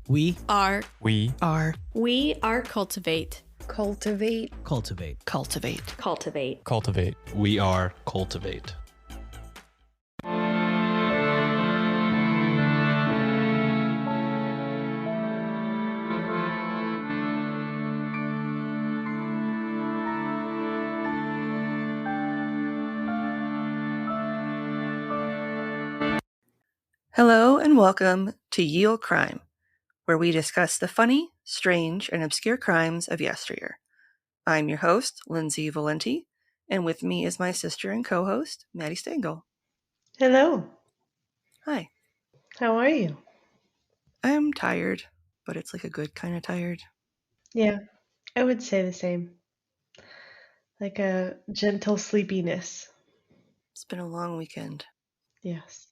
We are We cultivate. Cultivate. cultivate. Cultivate. Cultivate. Cultivate. We are cultivate. Hello and welcome to Ye Olde Crime, where we discuss the funny, strange, and obscure crimes of yesteryear. I'm your host, Lindsay Valenti, and with me is my sister and co-host, Maddie Stengel. Hello. Hi. How are you? I'm tired, but it's like a good kind of tired. Yeah, I would say the same. Like a gentle sleepiness. It's been a long weekend. Yes.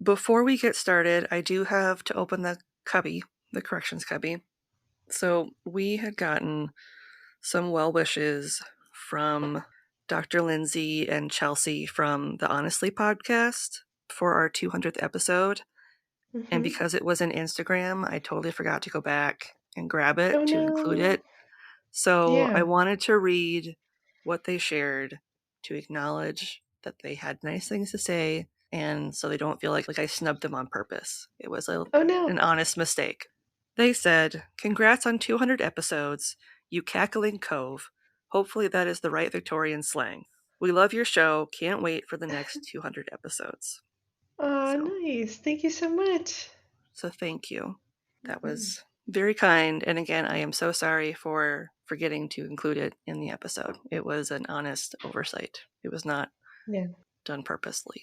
Before we get started, I do have to open the corrections cubby. So we had gotten some well wishes from Dr. Lindsay and Chelsea from the Honestly podcast for our 200th episode. And because it was an Instagram, I totally forgot to go back and grab it include it. So Yeah. I wanted to read what they shared to acknowledge that they had nice things to say, and so they don't feel like I snubbed them on purpose. It was an honest mistake. They said, "Congrats on 200 episodes, you cackling cove. Hopefully that is the right Victorian slang. We love your show. Can't wait for the next 200 episodes." Oh, nice. Thank you so much. So thank you. That was very kind. And again, I am so sorry for forgetting to include it in the episode. It was an honest oversight. It was not done purposely.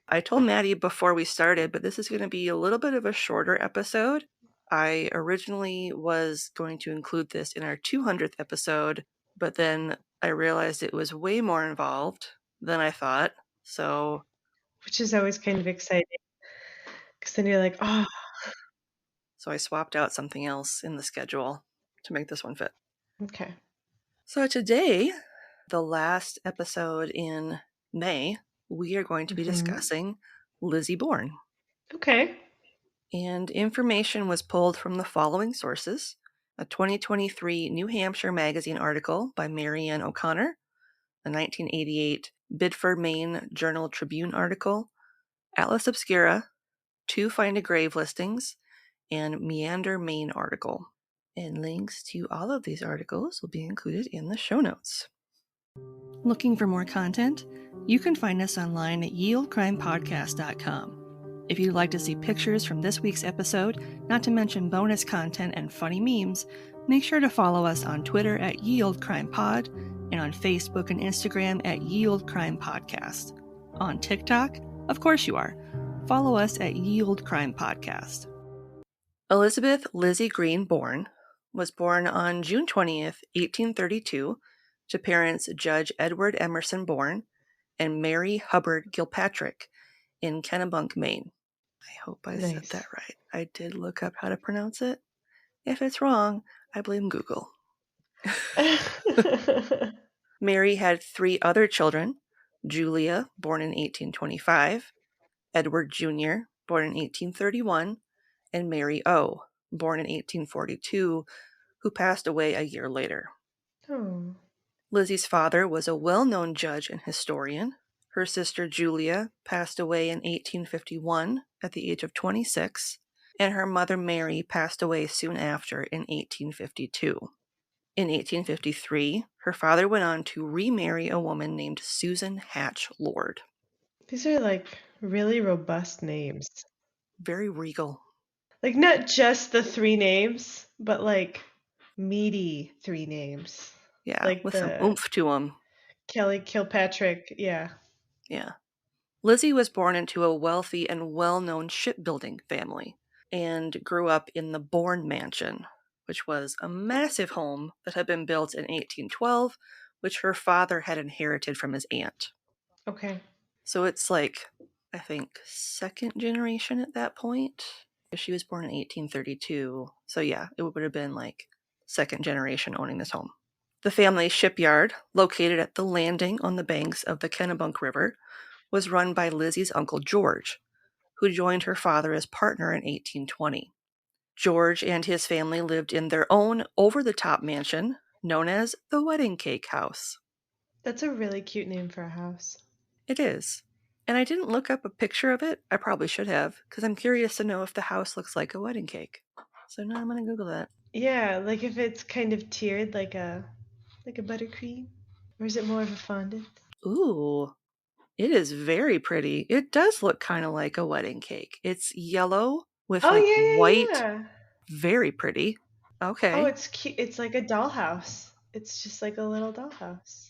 I told Maddie before we started, but this is going to be a little bit of a shorter episode. I originally was going to include this in our 200th episode, but then I realized it was way more involved than I thought. So, which is always kind of exciting, because then you're like, oh. So I swapped out something else in the schedule to make this one fit. Okay. So today, the last episode in May, we are going to be discussing Lizzie Bourne. Okay. And information was pulled from the following sources: a 2023 New Hampshire Magazine article by Marianne O'Connor, a 1988 Bidford, Maine Journal Tribune article, Atlas Obscura, 2 Find a Grave listings, and Meander, Maine article. And links to all of these articles will be included in the show notes. Looking for more content? You can find us online at yeoldecrimepodcast.com. If you'd like to see pictures from this week's episode, not to mention bonus content and funny memes, make sure to follow us on Twitter at yeoldecrimepod and on Facebook and Instagram at yeoldecrimepodcast. On TikTok? Of course you are. Follow us at yeoldecrimepodcast. Elizabeth Lizzie Green Bourne was born on June 20th, 1832, to parents Judge Edward Emerson Bourne and Mary Hubbard Gilpatrick in Kennebunk, Maine. I hope I said that right. I did look up how to pronounce it. If it's wrong, I blame Google. Mary had 3 other children: Julia, born in 1825, Edward Jr., born in 1831, and Mary O., born in 1842, who passed away a year later. Oh. Lizzie's father was a well-known judge and historian. Her sister Julia passed away in 1851 at the age of 26, and her mother Mary passed away soon after in 1852. In 1853, her father went on to remarry a woman named Susan Hatch Lord. These are like really robust names. Very regal. Like not just the 3 names, but like meaty 3 names. Yeah, like with some oomph to them. Kelly Kilpatrick, yeah. Yeah. Lizzie was born into a wealthy and well-known shipbuilding family and grew up in the Bourne Mansion, which was a massive home that had been built in 1812, which her father had inherited from his aunt. Okay. So it's like, I think, 2nd generation at that point. She was born in 1832. So yeah, it would have been like 2nd generation owning this home. The family shipyard, located at the landing on the banks of the Kennebunk River, was run by Lizzie's uncle George, who joined her father as partner in 1820. George and his family lived in their own over-the-top mansion known as the Wedding Cake House. That's a really cute name for a house. It is. And I didn't look up a picture of it. I probably should have, because I'm curious to know if the house looks like a wedding cake. So now I'm going to Google that. Yeah, like if it's kind of tiered like a buttercream, or is it more of a fondant? Ooh, it is very pretty. It does look kind of like a wedding cake. It's yellow with Oh like yeah, white, yeah, yeah. very pretty. Oh, Okay. it's cute. It's like a dollhouse. It's just like a little dollhouse.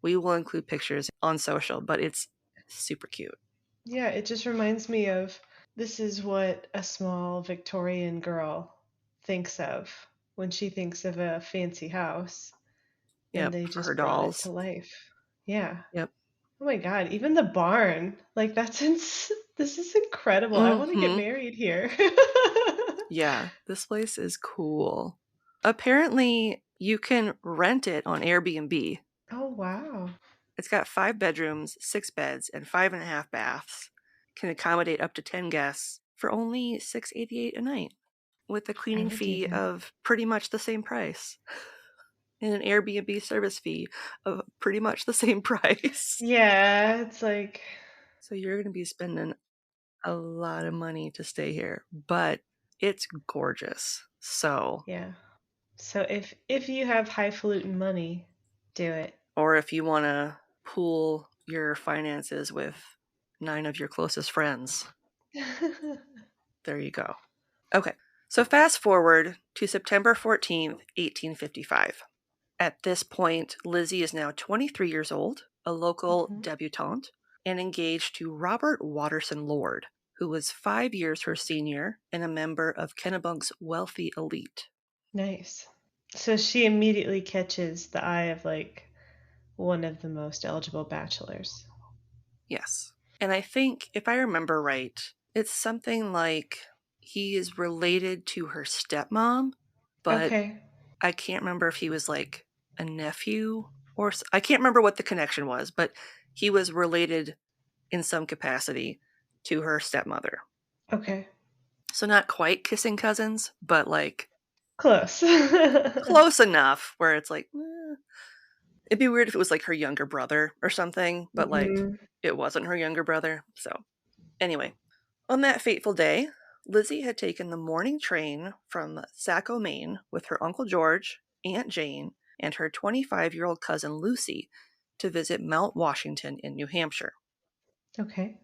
We will include pictures on social, but it's super cute. Yeah, it just reminds me of this is what a small Victorian girl thinks of when she thinks of a fancy house, and Yep, they for her just brought it dolls. to life. Yeah. Yep. Oh my God, even the barn. Like this is incredible. I want to get Mm-hmm. married here. Yeah, this place is cool. Apparently, you can rent it on Airbnb. Oh wow. It's got 5 bedrooms, 6 beds, and 5.5 baths. Can accommodate up to 10 guests for only $688 a night, with a I cleaning would do fee that. of pretty much the same price, and an Airbnb service fee of pretty much the same price. Yeah, it's like So you're going to be spending a lot of money to stay here, but it's gorgeous. So, yeah. So if you have highfalutin money, do it. or if you want to pool your finances with 9 of your closest friends, there you go. Okay, so fast forward to September 14th, 1855. At this point, Lizzie is now 23 years old, a local Mhm. debutante, and engaged to Robert Watterson Lord, who was 5 years her senior and a member of Kennebunk's wealthy elite. Nice. So she immediately catches the eye of like one of the most eligible bachelors. Yes. And I think, if I remember right, it's something like he is related to her stepmom, but Okay. I can't remember if he was like a nephew or I can't remember what the connection was, but he was related in some capacity to her stepmother. Okay. So not quite kissing cousins, but like Close. close enough where it's like, it'd be weird if it was like her younger brother or something, but like Mhm. it wasn't her younger brother. So anyway, on that fateful day, Lizzie had taken the morning train from Saco, Maine with her Uncle George, Aunt Jane, and her 25-year-old cousin Lucy to visit Mount Washington in New Hampshire. Okay.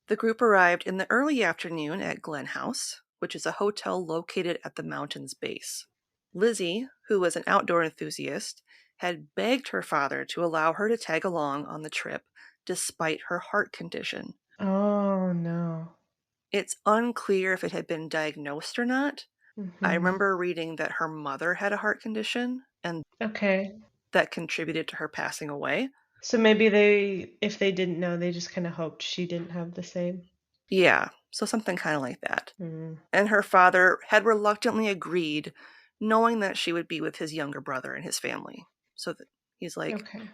The group arrived in the early afternoon at Glen House, which is a hotel located at the mountain's base. Lizzie, who was an outdoor enthusiast, had begged her father to allow her to tag along on the trip despite her heart condition. Oh no. It's unclear if it had been diagnosed or not. I Mhm. remember reading that her mother had a heart condition and Okay. that contributed to her passing away. So maybe they, if they didn't know, they just kind of hoped she didn't have the same. Yeah, so something kind of like that. Mm. And her father had reluctantly agreed, knowing that she would be with his younger brother and his family. So that he's like, Okay.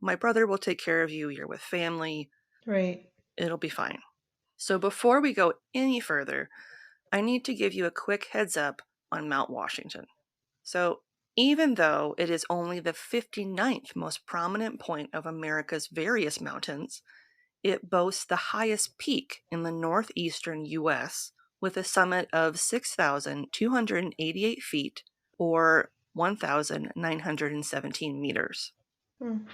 my brother will take care of you. You're with family. Right. It'll be fine. So before we go any further, I need to give you a quick heads up on Mount Washington. So even though it is only the 59th most prominent point of America's various mountains, it boasts the highest peak in the northeastern U.S. with a summit of 6,288 feet or 1,917 meters. Mm.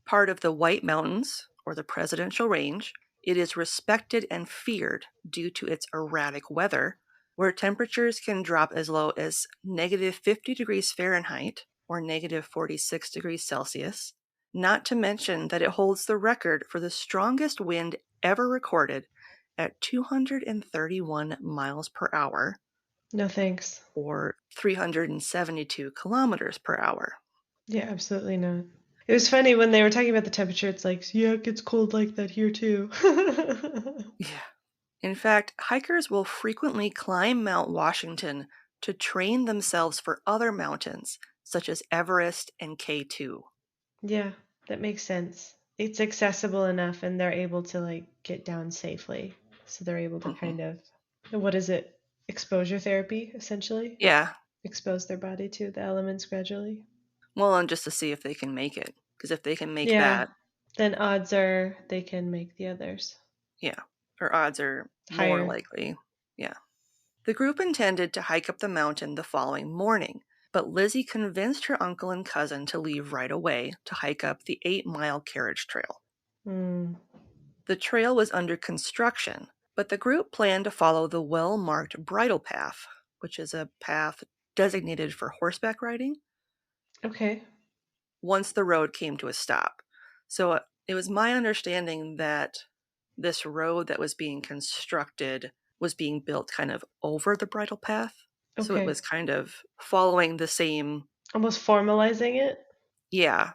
Part of the White Mountains, or the Presidential Range, it is respected and feared due to its erratic weather, where temperatures can drop as low as negative 50 degrees Fahrenheit or negative 46 degrees Celsius, not to mention that it holds the record for the strongest wind ever recorded at 231 miles per hour No thanks. or 372 kilometers per hour. Yeah, absolutely not. It was funny when they were talking about the temperature. It's like, yeah, it gets cold like that here too. Yeah. In fact, hikers will frequently climb Mount Washington to train themselves for other mountains, such as Everest and K2. Yeah, that makes sense. It's accessible enough and they're able to like get down safely. So they're able to Mhm. kind of, what is it? exposure therapy, essentially. Yeah. Expose their body to the elements gradually. Well, and just to see if they can make it. Because if they can make Yeah. that, Then odds are they can make the others. yeah, her odds are more Higher. likely. Yeah. The group intended to hike up the mountain the following morning, but Lizzie convinced her uncle and cousin to leave right away to hike up the 8-mile carriage trail. Mm. The trail was under construction, but the group planned to follow the well-marked bridle path, which is a path designated for horseback riding, Okay. once the road came to a stop. So it was my understanding that this road that was being constructed was being built kind of over the bridle path. So it Okay. was kind of following the same. Almost formalizing it. Yeah.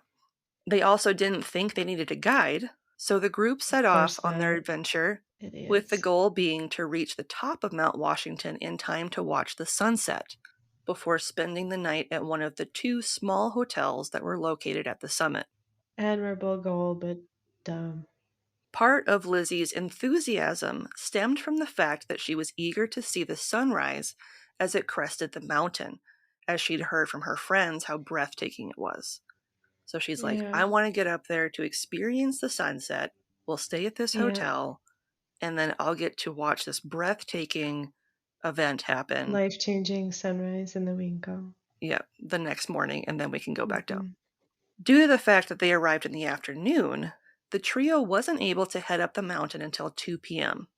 They also didn't think they needed a guide, so the group Of set off course on their not. adventure with the Idiots. goal being to reach the top of Mount Washington in time to watch the sunset before spending the night at one of the 2 small hotels that were located at the summit. Admirable goal, but dumb. Part of Lizzie's enthusiasm stemmed from the fact that she was eager to see the sunrise as it crested the mountain, as she'd heard from her friends how breathtaking it was. So she's like, Yeah. I want to get up there to experience the sunset. We'll stay at this Yeah. hotel, and then I'll get to watch this breathtaking event happen. Life-changing sunrise in the Wingo. Yeah, the next morning, and then we can go back down. Mhm. Due to the fact that they arrived in the afternoon, the trio wasn't able to head up the mountain until 2 p.m.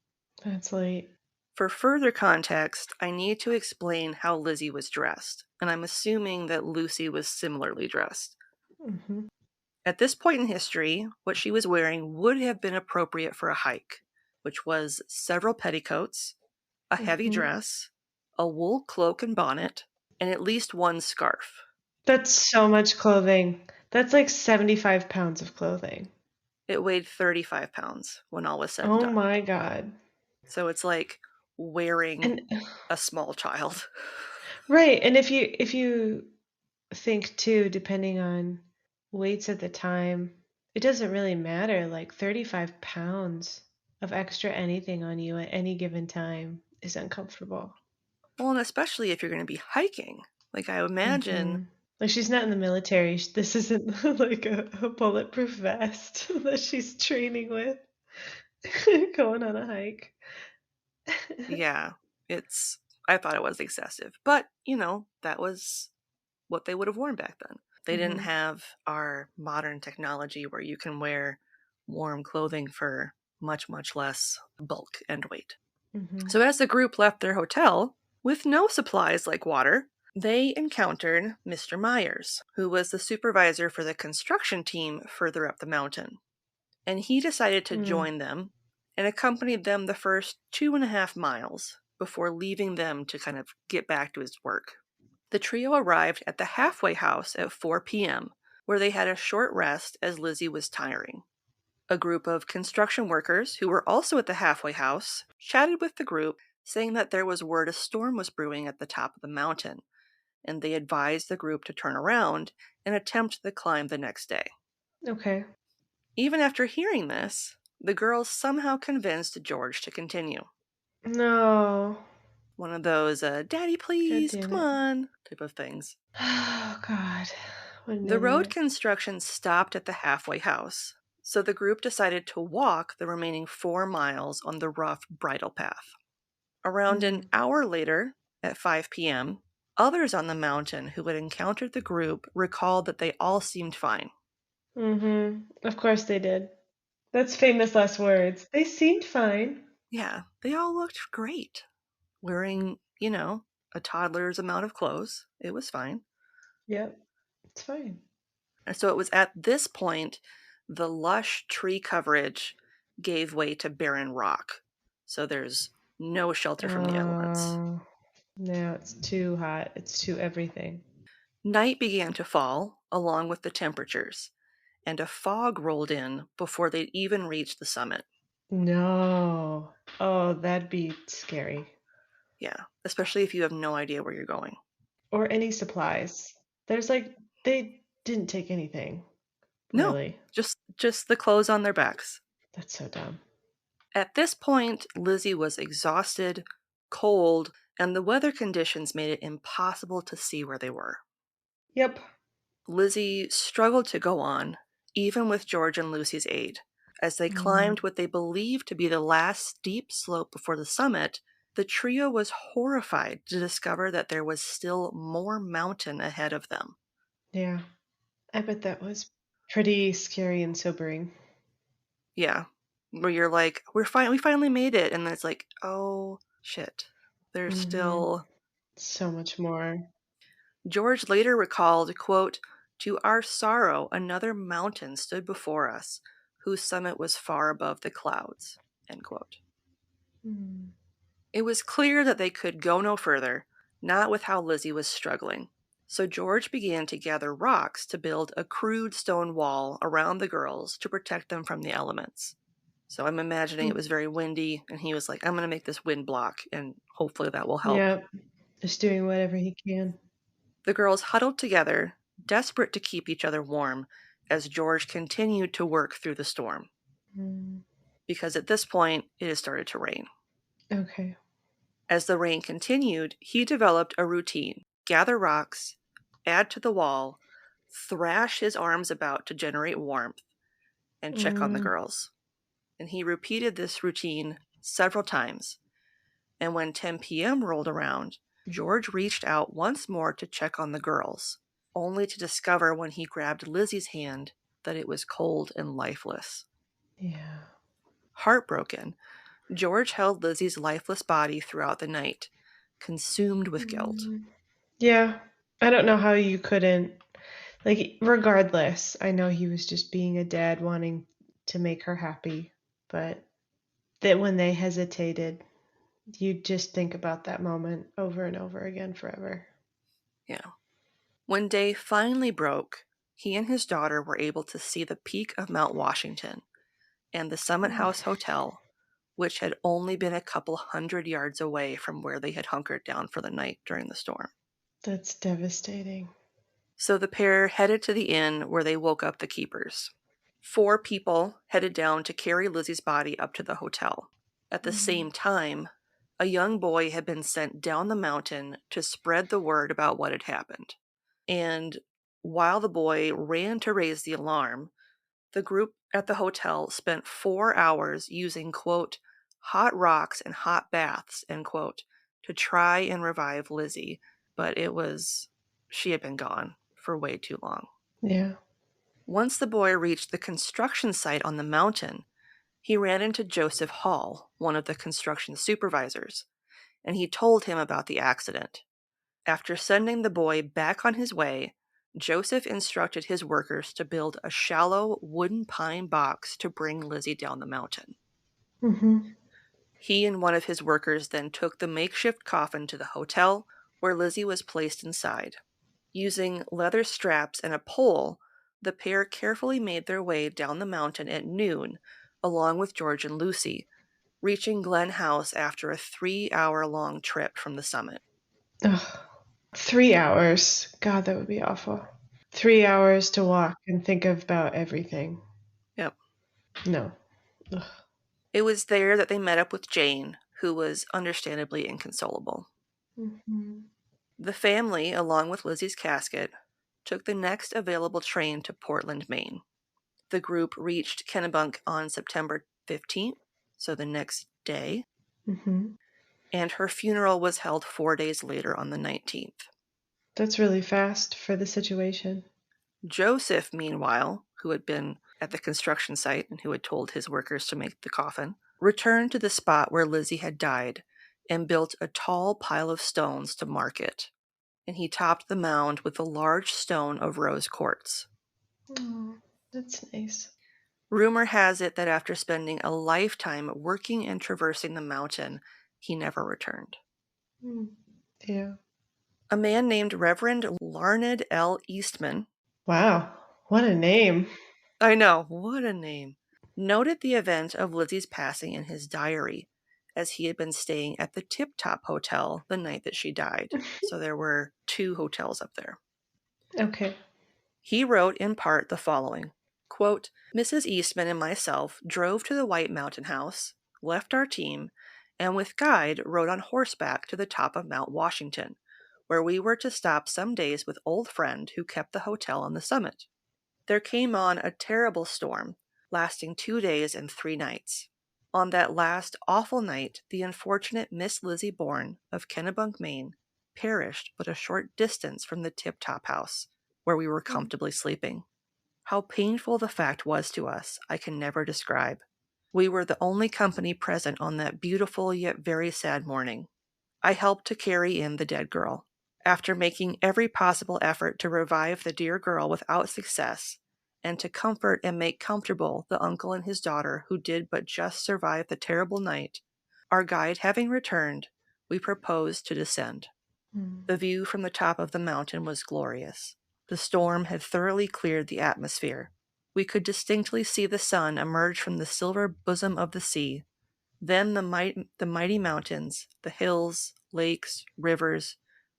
That's late. For further context, I need to explain how Lizzie was dressed, and I'm assuming that Lucy was similarly dressed. Hmm. At this point in history, what she was wearing would have been appropriate for a hike, which was several petticoats, a heavy Hmm. dress, a wool cloak and bonnet, and at least one scarf. That's so much clothing. That's like 75 pounds of clothing. It weighed 35 pounds when all was said and Oh done. my God. So it's like wearing And a small child. right, and if you think too, depending on weights at the time, it doesn't really matter. Like 35 pounds of extra anything on you at any given time is uncomfortable. Well, and especially if you're going to be hiking. Like, I imagine, Hmm. Like she's not in the military. This isn't like a bulletproof vest that she's training with, going on a hike. yeah, I thought it was excessive. But, that was what they would have worn back then. They didn't Hmm. have our modern technology where you can wear warm clothing for much, much less bulk and weight. Hmm. So, as the group left their hotel, with no supplies like water, they encountered Mr. Myers, who was the supervisor for the construction team further up the mountain. And he decided to Mm. join them and accompanied them the first 2.5 miles before leaving them to kind of get back to his work. The trio arrived at the halfway house at 4 p.m., where they had a short rest as Lizzie was tiring. A group of construction workers who were also at the halfway house chatted with the group, saying that there was word a storm was brewing at the top of the mountain, and they advised the group to turn around and attempt the climb the next day. Okay. Even after hearing this, the girls somehow convinced George to continue. No. One of those, Daddy, God please, damn come it. on, type of things. Oh God. What an The road idiot. construction stopped at the halfway house, so the group decided to walk the remaining 4 miles on the rough bridle path. Around an Mm. hour later, at 5 p.m., others on the mountain who had encountered the group recalled that they all seemed fine. Mm-hmm. Of course they did. That's famous last words. They seemed fine. Yeah, they all looked great. Wearing, a toddler's amount of clothes. It was fine. Yep. It's fine. And so it was at this point the lush tree coverage gave way to barren rock. So there's no shelter from the elements. Oh, now it's too hot. It's too everything. Night began to fall, along with the temperatures, and a fog rolled in before they'd even reached the summit. No. Oh, that'd be scary. Yeah, especially if you have no idea where you're going. Or any supplies. There's like, they didn't take anything, No, really. just the clothes on their backs. That's so dumb. At this point, Lizzie was exhausted, cold, and the weather conditions made it impossible to see where they were. Yep. Lizzie struggled to go on, even with George and Lucy's aid. As they climbed what they believed to be the last steep slope before the summit, the trio was horrified to discover that there was still more mountain ahead of them. Yeah. I bet that was pretty scary and sobering. Yeah, where you're like, we finally made it, and then it's like, oh shit, there's Hmm. still. So much more. George later recalled, quote, "To our sorrow, another mountain stood before us, whose summit was far above the clouds," end quote. Mm. It was clear that they could go no further, not with how Lizzie was struggling. So George began to gather rocks to build a crude stone wall around the girls to protect them from the elements. So I'm imagining it was very windy, and he was like, I'm going to make this wind block, and hopefully that will help. Yeah. Just doing whatever he can. The girls huddled together, desperate to keep each other warm, as George continued to work through the storm. Mm. Because at this point, it had started to rain. Okay. As the rain continued, he developed a routine: gather rocks, add to the wall, thrash his arms about to generate warmth, and check on the Mm. girls. And he repeated this routine several times. And when 10 p.m. rolled around, George reached out once more to check on the girls, only to discover when he grabbed Lizzie's hand that it was cold and lifeless. Yeah. Heartbroken, George held Lizzie's lifeless body throughout the night, consumed with guilt. Mm. Yeah. I don't know how you couldn't. Like, regardless, I know he was just being a dad wanting to make her happy, but that when they hesitated, you just think about that moment over and over again forever. Yeah. When day finally broke, he and his daughter were able to see the peak of Mount Washington and the Summit House Hotel, which had only been a couple hundred yards away from where they had hunkered down for the night during the storm. That's devastating. So the pair headed to the inn where they woke up the keepers. 4 people headed down to carry Lizzie's body up to the hotel. At the same time, a young boy had been sent down the mountain to spread the word about what had happened. And while the boy ran to raise the alarm, the group at the hotel spent 4 hours using, quote, hot rocks and hot baths, end quote, to try and revive Lizzie. But she had been gone for way too long. Yeah. Once the boy reached the construction site on the mountain, he ran into Joseph Hall, one of the construction supervisors, and he told him about the accident. After sending the boy back on his way, Joseph instructed his workers to build a shallow wooden pine box to bring Lizzie down the mountain. Mm-hmm. He and one of his workers then took the makeshift coffin to the hotel, where Lizzie was placed inside. Using leather straps and a pole, the pair carefully made their way down the mountain at noon, along with George and Lucy, reaching Glen House after a 3-hour-long trip from the summit. Ugh. 3 hours. God, that would be awful. 3 hours to walk and think about everything. Yep. No. Ugh. It was there that they met up with Jane, who was understandably inconsolable. Mm-hmm. The family, along with Lizzie's casket, took the next available train to Portland, Maine. The group reached Kennebunk on September 15th, so the next day, Mm-hmm. and her funeral was held 4 days later on the 19th. That's really fast for the situation. Joseph, meanwhile, who had been at the construction site and who had told his workers to make the coffin, returned to the spot where Lizzie had died and built a tall pile of stones to mark it. And he topped the mound with a large stone of rose quartz. Oh, that's nice. Rumor has it that after spending a lifetime working and traversing the mountain, he never returned. Yeah. A man named Reverend Larned L. Eastman. Wow. What a name. I know, what a name. Noted the event of Lizzie's passing in his diary, as he had been staying at the Tip Top Hotel the night that she died. So there were 2 hotels up there. Okay. He wrote in part the following, quote, Mrs. Eastman and myself drove to the White Mountain House, left our team, and with guide rode on horseback to the top of Mount Washington, where we were to stop some days with old friend who kept the hotel on the summit. There came on a terrible storm, lasting 2 days and 3 nights. On that last awful night, the unfortunate Miss Lizzie Bourne of Kennebunk, Maine, perished but a short distance from the tip-top house, where we were comfortably sleeping. How painful the fact was to us, I can never describe. We were the only company present on that beautiful yet very sad morning. I helped to carry in the dead girl. After making every possible effort to revive the dear girl without success, and to comfort and make comfortable the uncle and his daughter who did but just survive the terrible night, our guide having returned, we proposed to descend. The view from the top of the mountain was glorious. The storm had thoroughly cleared the atmosphere. We could distinctly see the sun emerge from the silver bosom of the sea. Then the mighty mountains, the hills, lakes, rivers,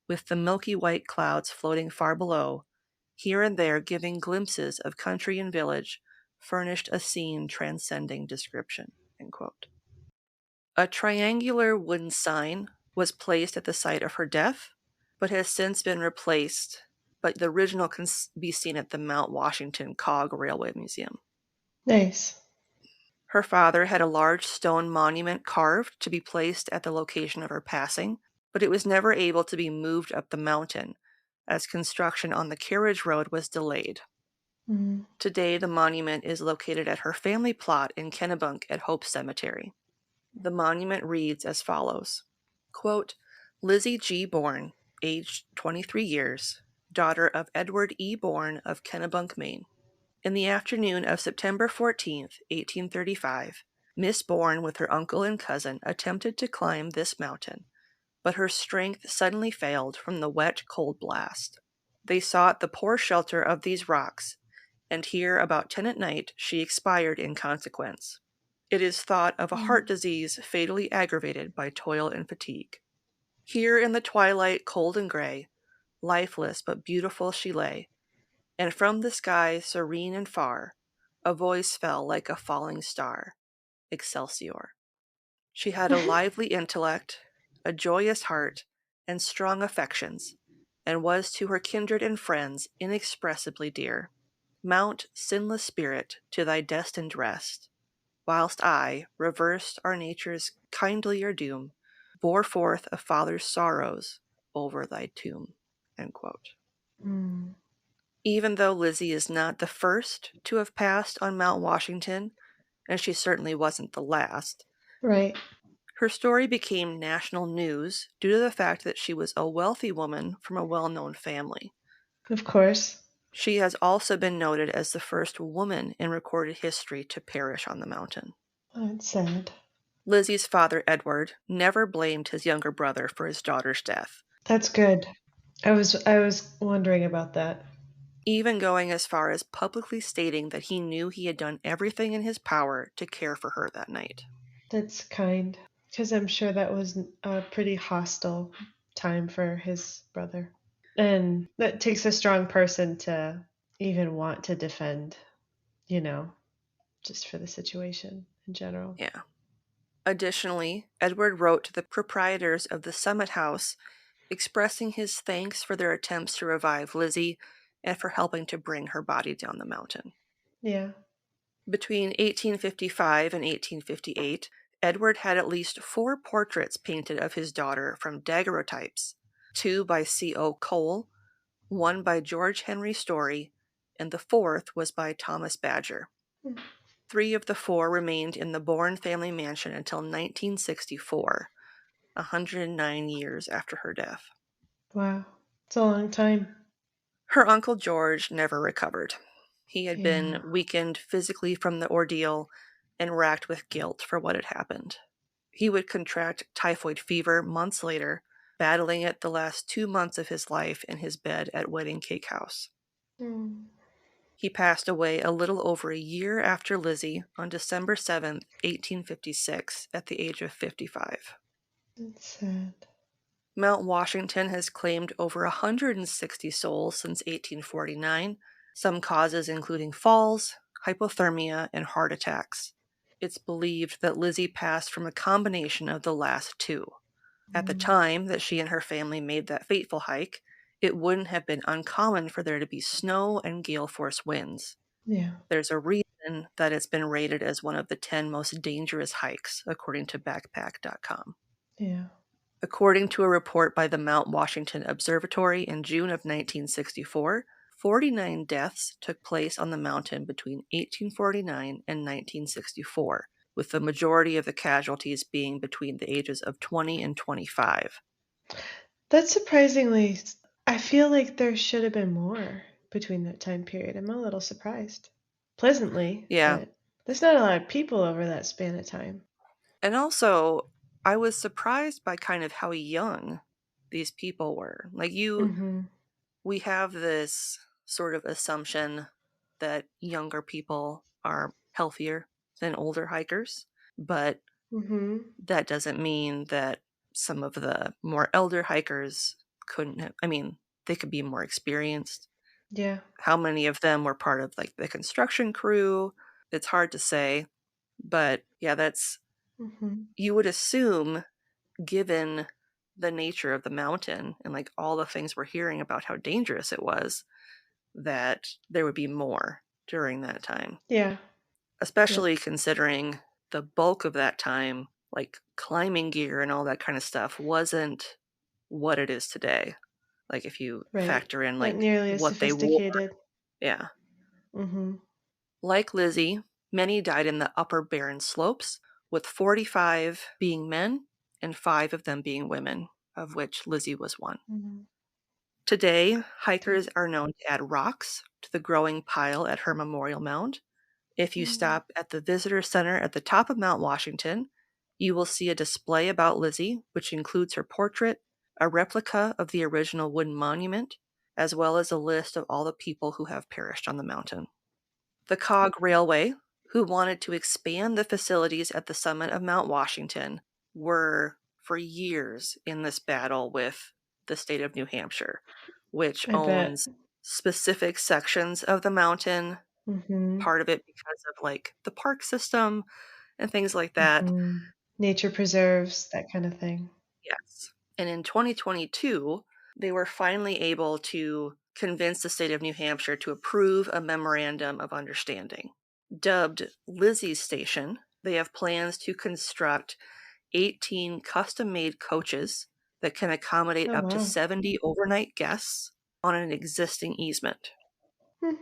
with the milky white clouds floating far below, here and there giving glimpses of country and village, furnished a scene transcending description. End quote. A triangular wooden sign was placed at the site of her death, but has since been replaced, but the original can be seen at the Mount Washington Cog Railway Museum. Nice. Her father had a large stone monument carved to be placed at the location of her passing, but it was never able to be moved up the mountain, as construction on the carriage road was delayed. Today, the monument is located at her family plot in Kennebunk at Hope Cemetery. The monument reads as follows, quote, Lizzie G. Bourne, aged 23 years, daughter of Edward E. Bourne of Kennebunk, Maine. In the afternoon of September 14th, 1835, Miss Bourne with her uncle and cousin attempted to climb this mountain, but her strength suddenly failed from the wet, cold blast. They sought the poor shelter of these rocks, and here about 10 at night she expired in consequence. It is thought of a heart disease fatally aggravated by toil and fatigue. Here in the twilight, cold and gray, lifeless but beautiful she lay, and from the sky, serene and far, a voice fell like a falling star, Excelsior. She had a lively intellect, a joyous heart, and strong affections, and was to her kindred and friends inexpressibly dear. Mount, sinless spirit, to thy destined rest, whilst I, reversed our nature's kindlier doom, bore forth a father's sorrows over thy tomb. End quote. Even though Lizzie is not the first to have passed on Mount Washington, and she certainly wasn't the last, Right. her story became national news due to the fact that she was a wealthy woman from a well-known family. Of course. She has also been noted as the first woman in recorded history to perish on the mountain. Oh, it's sad. Lizzie's father, Edward, never blamed his younger brother for his daughter's death, That's good. I was wondering about that. even going as far as publicly stating that he knew he had done everything in his power to care for her that night. That's kind, because I'm sure that was a pretty hostile time for his brother. And that takes a strong person to even want to defend, just for the situation in general. Yeah. Additionally, Edward wrote to the proprietors of the Summit House expressing his thanks for their attempts to revive Lizzie and for helping to bring her body down the mountain. Yeah. Between 1855 and 1858, Edward had at least 4 portraits painted of his daughter from daguerreotypes, 2 by C.O. Cole, 1 by George Henry Story, and the 4th was by Thomas Badger. 3 of the 4 remained in the Bourne family mansion until 1964, 109 years after her death. Wow. It's a long time. Her uncle George never recovered. He had been Yeah. weakened physically from the ordeal and racked with guilt for what had happened. He would contract typhoid fever months later, battling it the last 2 months of his life in his bed at Wedding Cake House. He passed away a little over a year after Lizzie on December 7th, 1856, at the age of 55. That's sad. Mount Washington has claimed over 160 souls since 1849, some causes including falls, hypothermia, and heart attacks. It's believed that Lizzie passed from a combination of the last two. At the Mm. time that she and her family made that fateful hike, it wouldn't have been uncommon for there to be snow and gale force winds. Yeah. There's a reason that it's been rated as one of the 10 most dangerous hikes, according to backpack.com. Yeah. According to a report by the Mount Washington Observatory in June of 1964, 49 deaths took place on the mountain between 1849 and 1964, with the majority of the casualties being between the ages of 20 and 25. That's surprisingly, I feel like there should have been more between that time period. I'm a little surprised. Pleasantly, Yeah. but there's not a lot of people over that span of time. And also, I was surprised by kind of how young these people were. Like Mm-hmm. we have this sort of assumption that younger people are healthier than older hikers, but Mm-hmm. that doesn't mean that some of the more elder hikers couldn't have, I mean, they could be more experienced. Yeah. How many of them were part of like the construction crew? It's hard to say, but yeah, Mm-hmm. you would assume, given the nature of the mountain and like all the things we're hearing about how dangerous it was, that there would be more during that time, Yeah. Yep. especially considering the bulk of that time, like climbing gear and all that kind of stuff, wasn't what it is today. Like if you Right. factor in Not like nearly as what they wore. sophisticated. Yeah. Mm-hmm. Like Lizzie, many died in the upper barren slopes, with 45 being men and 5 of them being women, of which Lizzie was one. Mm-hmm. Today, hikers are known to add rocks to the growing pile at her memorial mound. If you Mm-hmm. stop at the visitor center at the top of Mount Washington, you will see a display about Lizzie, which includes her portrait, a replica of the original wooden monument, as well as a list of all the people who have perished on the mountain. The Cog Railway, who wanted to expand the facilities at the summit of Mount Washington, were for years in this battle with the state of New Hampshire, which I bet. owns specific sections of the mountain, Mm-hmm. part of it because of like the park system and things like that. Mm-hmm. Nature preserves, that kind of thing. Yes. And in 2022, they were finally able to convince the state of New Hampshire to approve a memorandum of understanding. Dubbed Lizzie's Station, they have plans to construct 18 custom made coaches that can accommodate Oh up to wow. 70 overnight guests on an existing easement. Hmm.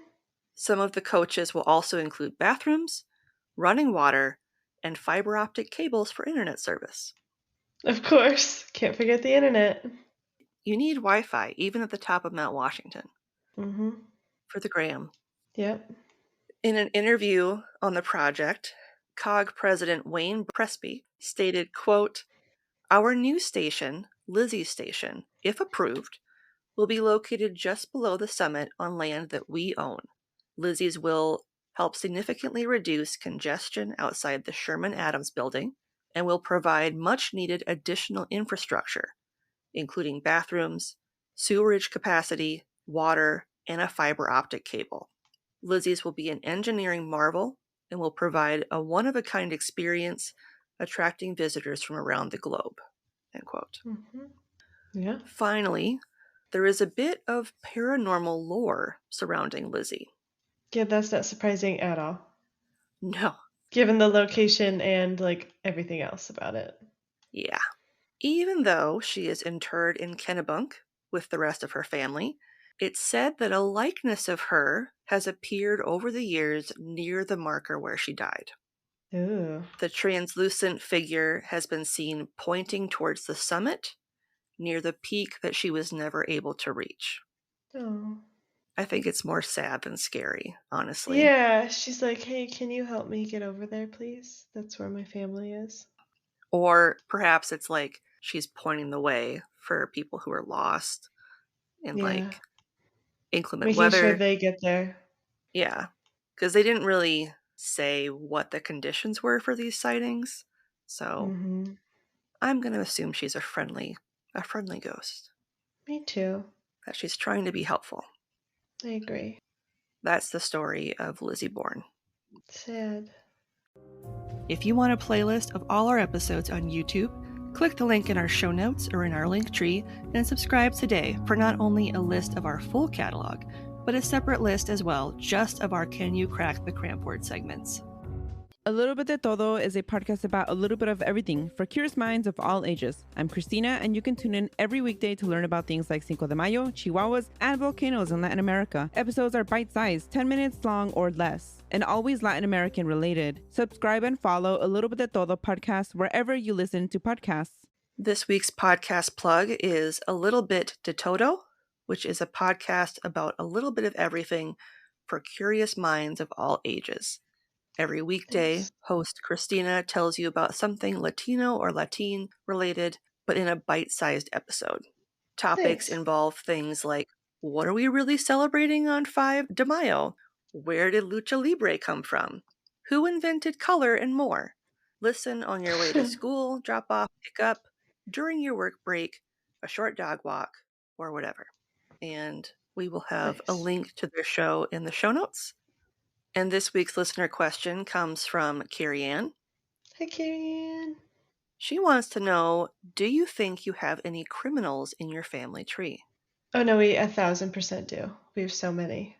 Some of the coaches will also include bathrooms, running water, and fiber optic cables for internet service. Of course. Can't forget the internet. You need Wi Fi even at the top of Mount Washington Mm-hmm. for the gram. Yep. In an interview on the project, COG President Wayne Presby stated, quote, "Our new station, Lizzie's Station, if approved, will be located just below the summit on land that we own. Lizzie's will help significantly reduce congestion outside the Sherman Adams building and will provide much needed additional infrastructure, including bathrooms, sewerage capacity, water, and a fiber optic cable. Lizzie's will be an engineering marvel and will provide a one-of-a-kind experience attracting visitors from around the globe." End quote. Mm-hmm. Yeah. Finally, there is a bit of paranormal lore surrounding Lizzie. Yeah, that's not surprising at all, No, given the location and like everything else about it. yeah. Even though she is interred in Kennebunk with the rest of her family, it's said that a likeness of her has appeared over the years near the marker where she died. Ooh. The translucent figure has been seen pointing towards the summit near the peak that she was never able to reach. Oh. I think it's more sad than scary, honestly. Yeah, she's like, hey, can you help me get over there, please? That's where my family is. Or perhaps it's like she's pointing the way for people who are lost in Yeah. like inclement Making sure weather. they get there. Yeah, because they didn't really say what the conditions were for these sightings. So Mm-hmm. I'm going to assume she's a friendly ghost, Me too. that she's trying to be helpful. I agree. That's the story of Lizzie Bourne. Sad. If you want a playlist of all our episodes on YouTube, click the link in our show notes or in our link tree and subscribe today for not only a list of our full catalog, but a separate list as well, just of our Can You Crack the Cramp Word segments. A Little Bit de Todo is a podcast about a little bit of everything for curious minds of all ages. I'm Christina, and you can tune in every weekday to learn about things like Cinco de Mayo, Chihuahuas, and volcanoes in Latin America. Episodes are bite-sized, 10 minutes long or less, and always Latin American related. Subscribe and follow A Little Bit de Todo podcast wherever you listen to podcasts. This week's podcast plug is A Little Bit de Todo, which is a podcast about a little bit of everything for curious minds of all ages. Every weekday, Nice. host Christina tells you about something Latino or Latin related, but in a bite-sized episode. Topics Nice. involve things like, what are we really celebrating on 5 de Mayo? Where did Lucha Libre come from? Who invented color and more? Listen on your way to school, drop off, pick up, during your work break, a short dog walk, or whatever. And we will have a Nice. link to their show in the show notes. And this week's listener question comes from Carrie Ann. Hi, Carrie. She wants to know, do you think you have any criminals in your family tree? Oh no, we 1,000% do. We have so many.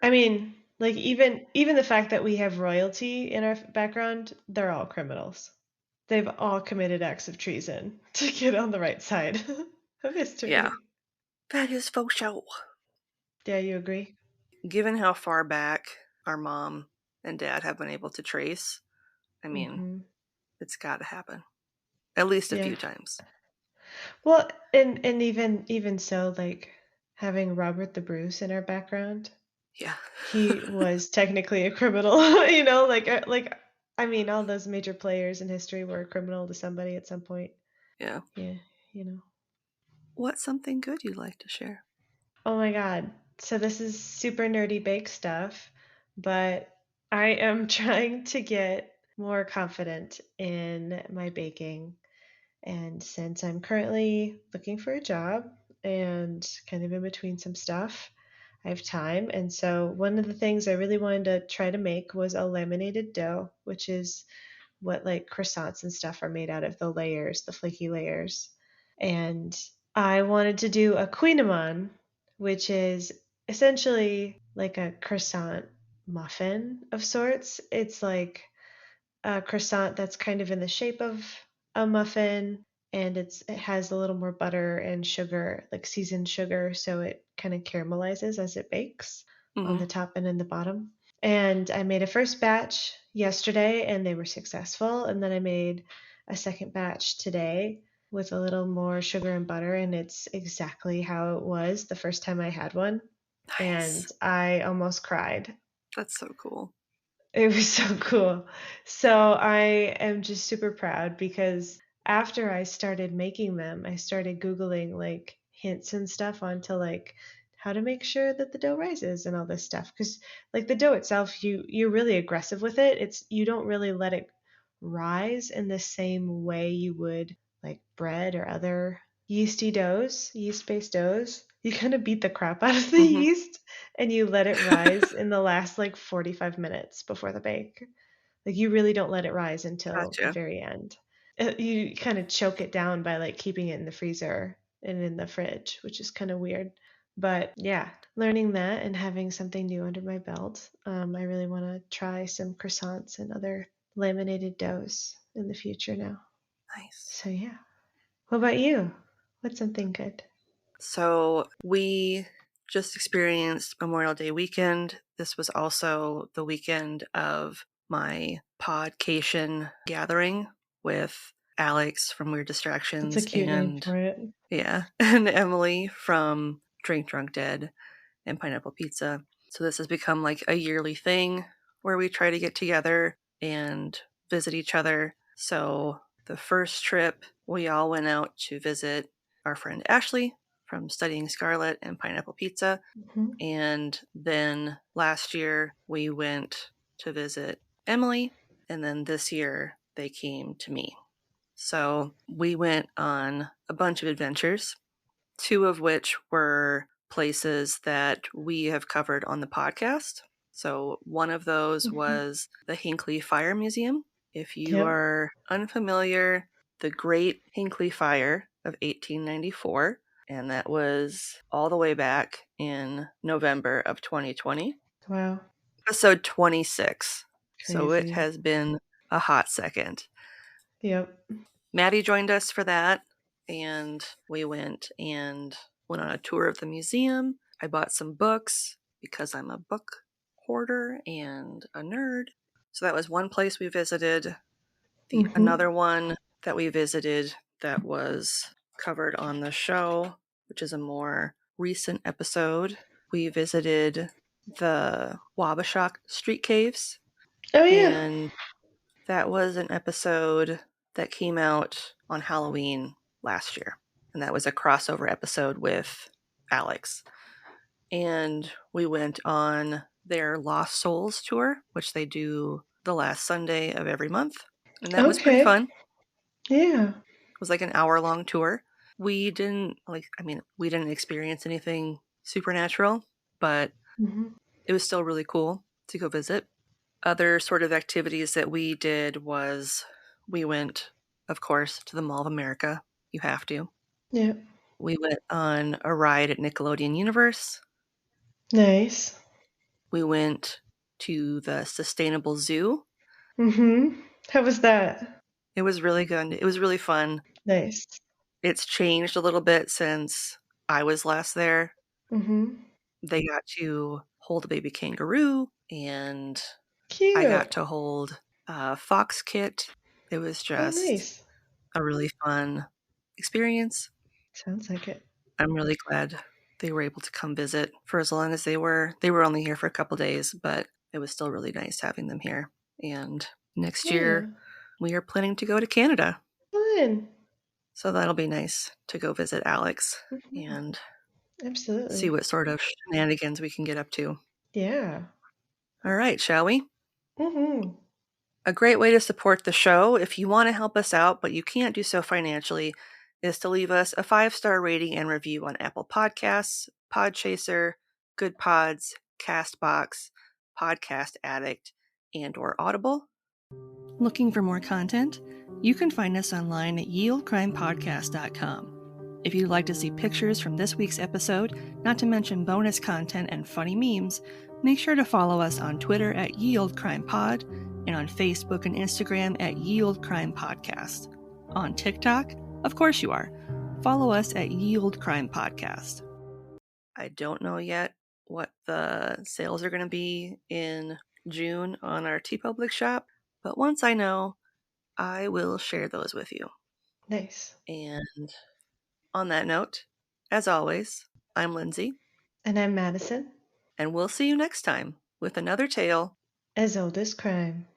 I mean, like even the fact that we have royalty in our background, they're all criminals. They've all committed acts of treason to get on the right side of history. Yeah. That is faux show. Yeah, you agree? Given how far back our mom and dad have been able to trace, I mean, it's got to happen. At least a few times. Well, and even so, like having Robert the Bruce in our background, yeah, he was technically a criminal. You know, like I mean, all those major players in history were a criminal to somebody at some point. Yeah. Yeah, you know. What's something good you'd like to share? Oh my God. So this is super nerdy bake stuff, but I am trying to get more confident in my baking. And since I'm currently looking for a job and kind of in between some stuff, I have time. And so one of the things I really wanted to try to make was a laminated dough, which is what like croissants and stuff are made out of, the layers, the flaky layers. And I wanted to do a kouign-amann, which is essentially like a croissant muffin of sorts. It's like a croissant that's kind of in the shape of a muffin, and it has a little more butter and sugar, like seasoned sugar, so it kind of caramelizes as it bakes on the top and in the bottom. And I made a first batch yesterday and they were successful, and then I made a second batch today with a little more sugar and butter, and it's exactly how it was the first time I had one. Nice. And I almost cried. That's so cool. It was so cool. So I am just super proud because after I started making them, I started Googling like hints and stuff onto like how to make sure that the dough rises and all this stuff. Because like the dough itself, you're really aggressive with it. You don't really let it rise in the same way you would like bread or other yeasty doughs, yeast-based doughs. You kind of beat the crap out of the yeast and you let it rise in the last like 45 minutes before the bake. Like you really don't let it rise until the very end. You kind of choke it down by like keeping it in the freezer and in the fridge, which is kind of weird. But yeah, learning that and having something new under my belt, I really want to try some croissants and other laminated doughs in the future now. Nice. So yeah. What about you? What's something good? So we just experienced Memorial Day weekend. This was also the weekend of my podcation gathering with Alex from Weird Distractions. That's a cute name for it. Yeah, and Emily from Drink Drunk Dead and Pineapple Pizza. So this has become like a yearly thing where we try to get together and visit each other. So the first trip, we all went out to visit our friend Ashley from Studying Scarlet and Pineapple Pizza. And then last year we went to visit Emily, and then this year they came to me. So we went on a bunch of adventures, 2 of which were places that we have covered on the podcast. So one of those was the Hinckley Fire Museum. If you Yep. are unfamiliar, the Great Hinckley Fire of 1894, and that was all the way back in November of 2020. Wow. Episode 26. So it Crazy. has been a hot second. Yep. Maddie joined us for that, and we went on a tour of the museum. I bought some books because I'm a book hoarder and a nerd. So that was one place we visited. Another one that we visited that was covered on the show, which is a more recent episode, we visited the Wabasha Street Caves. Oh, yeah. And that was an episode that came out on Halloween last year. And that was a crossover episode with Alex. And we went on their Lost Souls tour, which they do the last Sunday of every month. And that was pretty fun. Yeah. It was like an hour-long tour. We didn't experience anything supernatural, but it was still really cool to go visit. Other sort of activities that we did was we went, of course, to the Mall of America. You have to. Yeah. We went on a ride at Nickelodeon Universe. Nice. We went to the Sustainable Zoo. How was that? It was really good. It was really fun. Nice. It's changed a little bit since I was last there. They got to hold a baby kangaroo, and Cute. I got to hold a fox kit. It was just nice. a really fun experience. Sounds like it. I'm really glad they were able to come visit for as long as they were. They were only here for a couple days, but it was still really nice having them here. And next year, we are planning to go to Canada. Fun. So that'll be nice to go visit Alex and Absolutely see what sort of shenanigans we can get up to. Yeah. All right, shall we? A great way to support the show, if you want to help us out, but you can't do so financially, is to leave us a 5-star rating and review on Apple Podcasts, Podchaser, Good Pods, CastBox, Podcast Addict, and/or Audible. Looking for more content? You can find us online at yieldcrimepodcast.com. If you'd like to see pictures from this week's episode, not to mention bonus content and funny memes, make sure to follow us on Twitter at YieldCrimePod and on Facebook and Instagram at YieldCrimePodcast. On TikTok? Of course you are. Follow us at YieldCrimePodcast. I don't know yet what the sales are going to be in June on our TeePublic shop, but once I know, I will share those with you. Nice. And on that note, as always, I'm Lindsay. And I'm Madison. And we'll see you next time with another tale as old as crime.